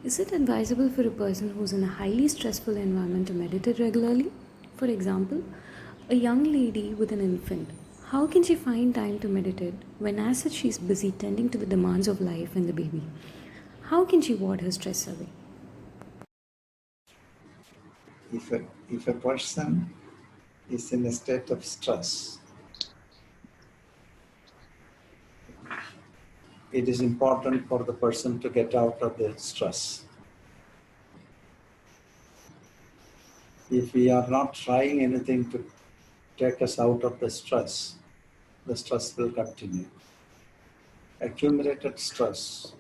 Is it advisable for a person who's in a highly stressful environment to meditate regularly? For example, a young lady with an infant. How can she find time to meditate when, as such, she's busy tending to the demands of life and the baby? How can she ward her stress away? If a person is in a state of stress, it is important for the person to get out of the stress. If we are not trying anything to take us out of the stress will continue. Accumulated stress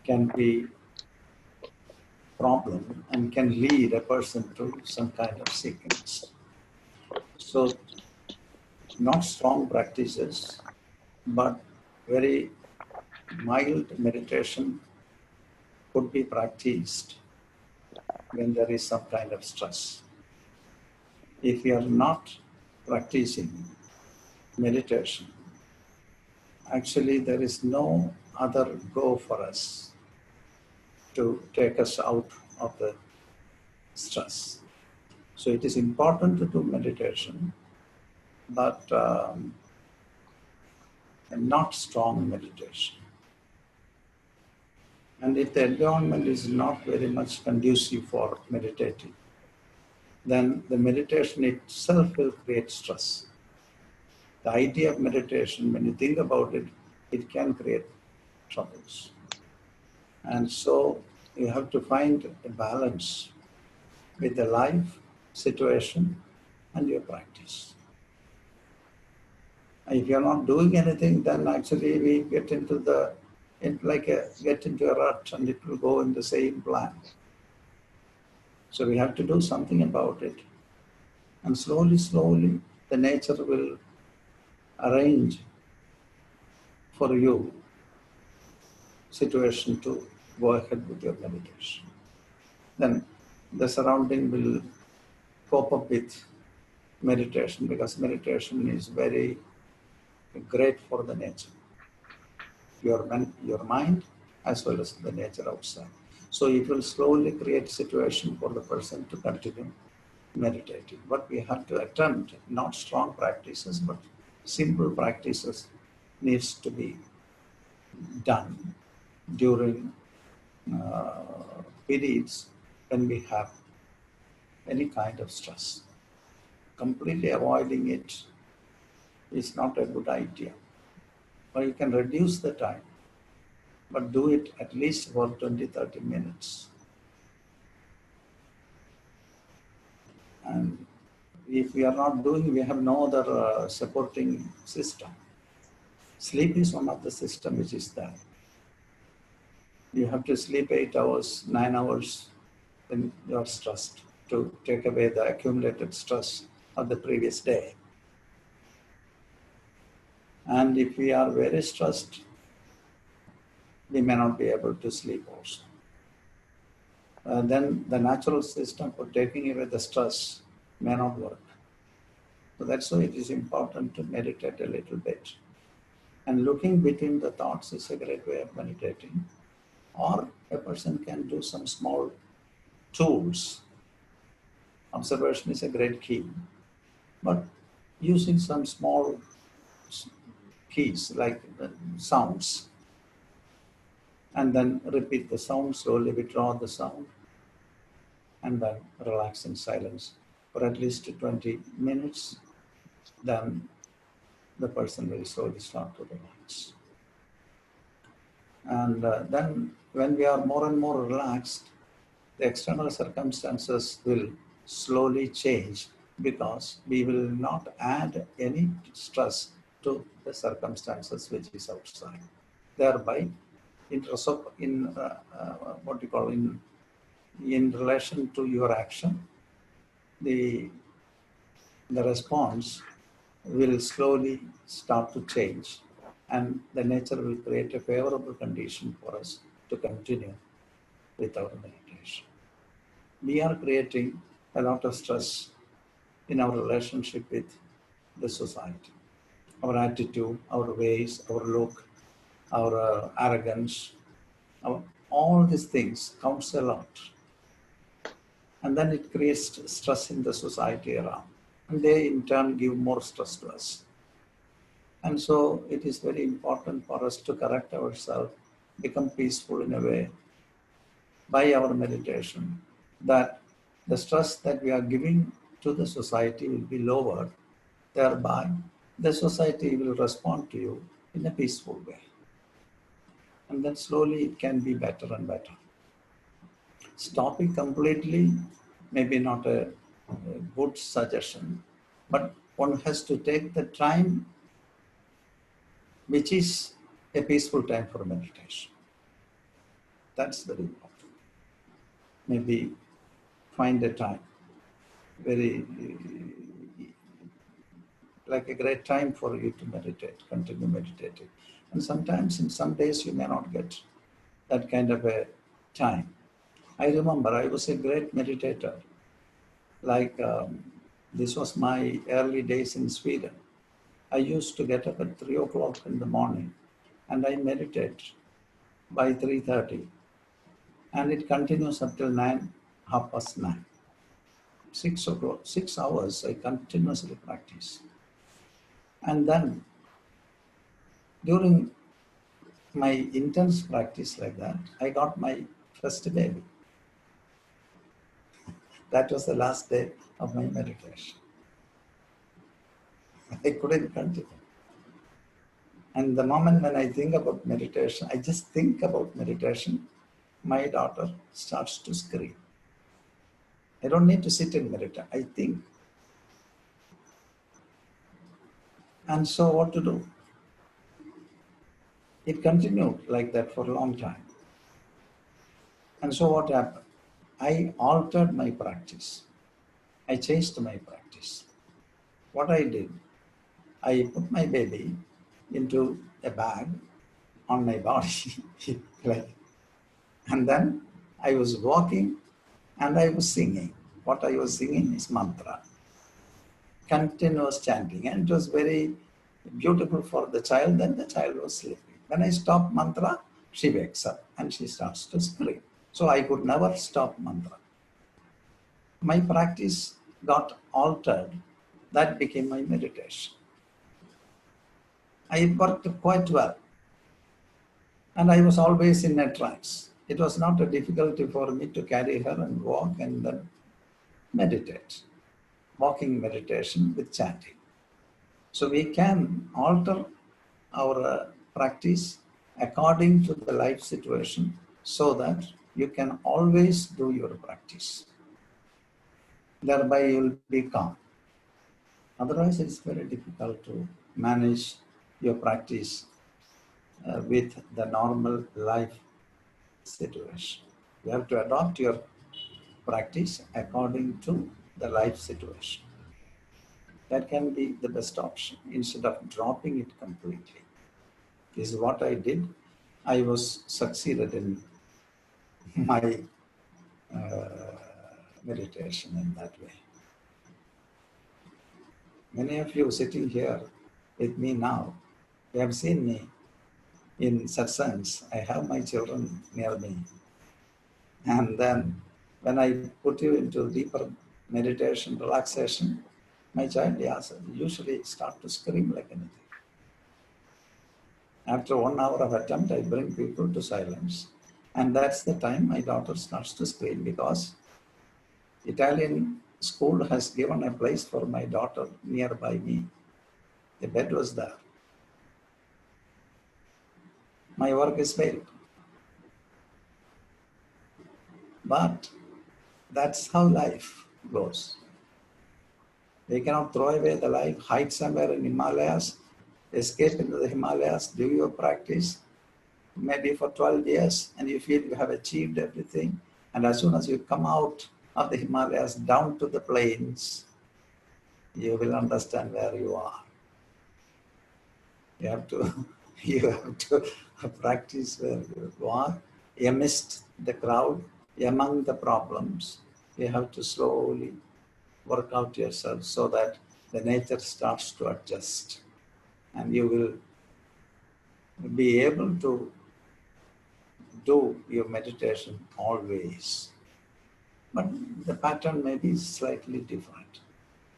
can be a problem and can lead a person to some kind of sickness. So, not strong practices, but very mild meditation could be practiced when there is some kind of stress. If we are not practicing meditation, actually there is no other go for us to take us out of the stress. So it is important to do meditation, but not strong meditation. And if the environment is not very much conducive for meditating, then the meditation itself will create stress. The idea of meditation, when you think about it, it can create troubles. And so you have to find a balance with the life situation and your practice. If you're not doing anything, then actually we get into get into a rut and it will go in the same plan. So we have to do something about it. And slowly, the nature will arrange for you situation to go ahead with your meditation. Then the surrounding will cope up with meditation, because meditation is very great for the nature, your mind as well as the nature outside. So it will slowly create situation for the person to continue meditating. But we have to attempt not strong practices, but simple practices needs to be done during periods when we have any kind of stress. Completely avoiding it is not a good idea. But you can reduce the time, but do it at least for 20-30 minutes. And if we are not doing, we have no other supporting system. Sleep is one of the system which is there. You have to sleep 8 hours, 9 hours when you are stressed, to take away the accumulated stress of the previous day. And if we are very stressed, we may not be able to sleep also. Then the natural system for taking away the stress may not work. So that's why it is important to meditate a little bit. And looking between the thoughts is a great way of meditating. Or a person can do some small tools. Observation is a great key. But using some small keys like sounds, and then repeat the sound, slowly withdraw the sound, and then relax in silence for at least 20 minutes. Then the person will slowly start to relax. And then when we are more and more relaxed, the external circumstances will slowly change, because we will not add any stress to the circumstances which is outside. Thereby, in relation to your action, the response will slowly start to change, and the nature will create a favorable condition for us to continue with our meditation. We are creating a lot of stress in our relationship with the society. Our attitude, our ways, our look, our arrogance, All these things counts a lot. And then it creates stress in the society around. And they in turn give more stress to us. And so it is very important for us to correct ourselves, become peaceful in a way by our meditation, that the stress that we are giving to the society will be lowered. Thereby, the society will respond to you in a peaceful way. And then slowly it can be better and better. Stopping completely, maybe not a good suggestion, but one has to take the time which is a peaceful time for meditation. That's very important. Maybe find a time, very like a great time for you to meditate, continue meditating. And sometimes in some days you may not get that kind of a time. I remember I was a great meditator. Like this was my early days in Sweden. I used to get up at 3 o'clock in the morning and I meditate by 3:30. And it continues up till 9, 9:30. 6 o'clock, 6 hours I continuously practice. And then during my intense practice like that, I got my first baby. That was the last day of my meditation. I couldn't continue. And the moment when I think about meditation, I just think about meditation, my daughter starts to scream. I don't need to sit and meditate, I think. And so what to do? It continued like that for a long time. And so what happened? I altered my practice. I changed my practice. What I did, I put my baby into a bag on my body, like, and then I was walking and I was singing. What I was singing is mantra, continuous chanting, and it was very beautiful for the child. Then the child was sleeping. When I stop mantra, she wakes up and she starts to scream. So I could never stop mantra. My practice got altered. That became my meditation. I worked quite well. And I was always in a trance. It was not a difficulty for me to carry her and walk and then meditate. Walking meditation with chanting. So we can alter our practice according to the life situation so that you can always do your practice. Thereby you will be calm. Otherwise it's very difficult to manage your practice with the normal life situation. You have to adopt your practice according to the life situation. That can be the best option instead of dropping it completely. This is what I did. I was succeeded in my meditation in that way. Many of you sitting here with me now, you have seen me in satsangs. I have my children near me. And then when I put you into deeper meditation, relaxation, my child usually start to scream like anything. After 1 hour of attempt, I bring people to silence. And that's the time my daughter starts to scream because Italian school has given a place for my daughter nearby me. The bed was there. My work is failed. But that's how life goes. We cannot throw away the life, hide somewhere in Himalayas, escape into the Himalayas, do your practice, maybe for 12 years, and you feel you have achieved everything. And as soon as you come out of the Himalayas down to the plains, you will understand where you are. You have to practice where you are, amidst the crowd, among the problems. You have to slowly work out yourself so that the nature starts to adjust and you will be able to do your meditation always, but the pattern may be slightly different.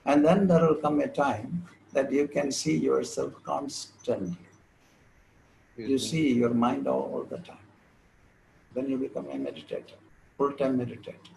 And then there will come a time that you can see yourself constantly. You Excuse me. see your mind all the time. Then you become a meditator, full-time meditator.